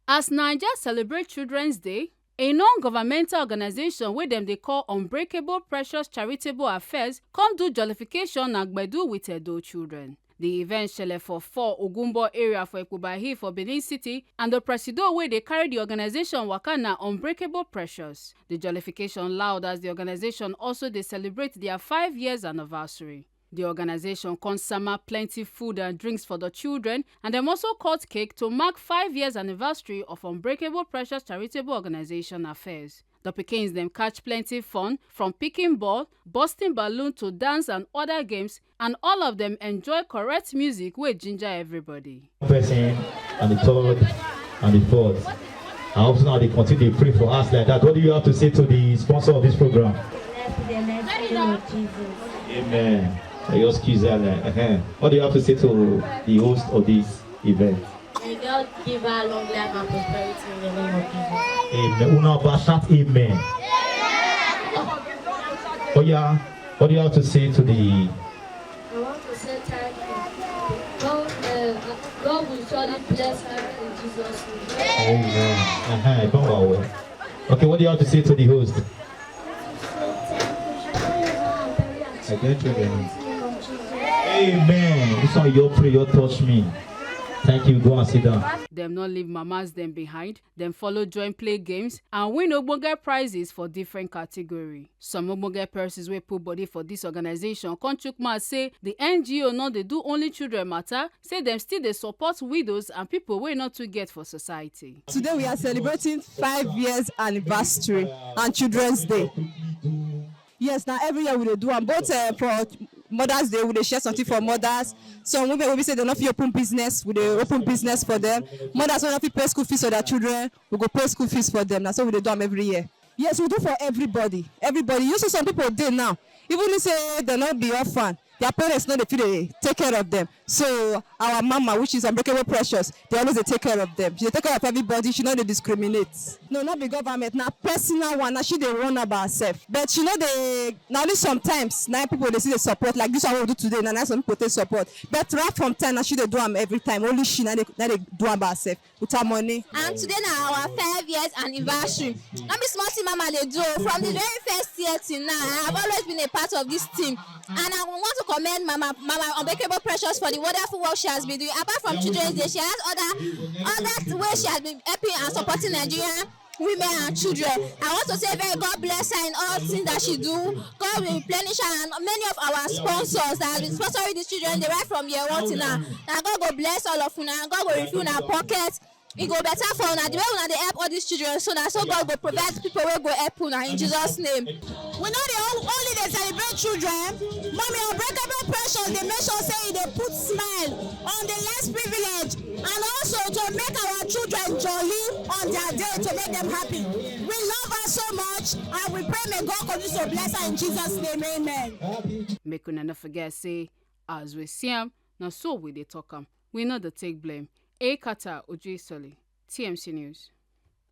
As Naija celebrate Children's Day, a non-governmental organization wey dem dey call Unbreakable Precious Charitable Affairs come do jollification na Gbedu with Edo children. The event shele for 4 Ogumbo area for Ekpobahi for Benin City, and the presido wey dey carry the organization waka na Unbreakable Precious. The jollification loud as the organization also dey celebrate their 5 years anniversary. The organization come sama plenty food and drinks for the children, and dem also cut cake to mark 5 years anniversary of Unbreakable Precious Charitable Organization Affairs. The pikins dem catch plenty fun from picking ball, busting balloon to dance and other games, and all of them enjoy correct music wey ginger everybody. Person and the third and the fourth. I hope now they continue to pray for us like that. What do you have to say to the sponsor of this program? Amen. What do you have to say to the host of this event? May God give her long life and prosperity in the name of Jesus. Amen. Una shout amen. Oh yeah. What do you have to say to the? I want to say thank you. God will surely bless her in Jesus' name. Amen. Okay, what do you have to say to the host? Amen. This one your prayer, touch me. Thank you. Go and sit down. Them not leave mamas them behind. Them follow join play games and win ogbonge prizes for different category. Some ogbonge persons wey put body for this organization come chook mouth say the NGO no dey do only children matter. Say them still dey support widows and people wey not to get for society. Today we are celebrating 5 years anniversary and Children's Day. Yes, now every year we dey do am both for Mother's Day we dey share something for mothers. Some women will be say they no fit open business, we dey open business for them. Mothers wey no fit pay school fees for their children, we go pay school fees for them. That's so we dey do am every year. Yes, we do for everybody. Everybody. You see some people dey now, even if say they not be orphan, their parents know they feel take care of them. So our mama, which is Unbreakable Precious, they always take care of them. She take care of everybody. She know they discriminate. No, not the government. Now personal one. Now she they run about herself. But she know they now only sometimes now people they see the support like this one we do today. Now some people take support. But right from time now she they do them every time. Only she now they do about herself with her money. And today now our 5 years anniversary. Not be small team mama they do from the very first year till now. I have always been a part of this team, and I want to commend Mama Unbreakable Precious for the wonderful work she has been doing. Apart from Children's Day, she has other ways she has been helping and supporting Nigerian women and children. I want to say very God bless her in all things that she do. God will replenish her, and many of our sponsors that have been sponsoring these children, they right from year 1 till now. And God will bless all of you, and God will refill our pockets. It go better for una the way una dey help all these children, so that so God will provide people wey go help una in Jesus' name. We know they only they celebrate children. Mommy Unbreakable Precious, they make sure say they put smile on the less privileged, and also to make our children jolly on their day, to make them happy. We love her so much, and we pray may God continue to bless her in Jesus' name. Amen. Make una not forget say as we see am, na so we dey talk am. We know the take blame. Kata Ojisoli, TMC News.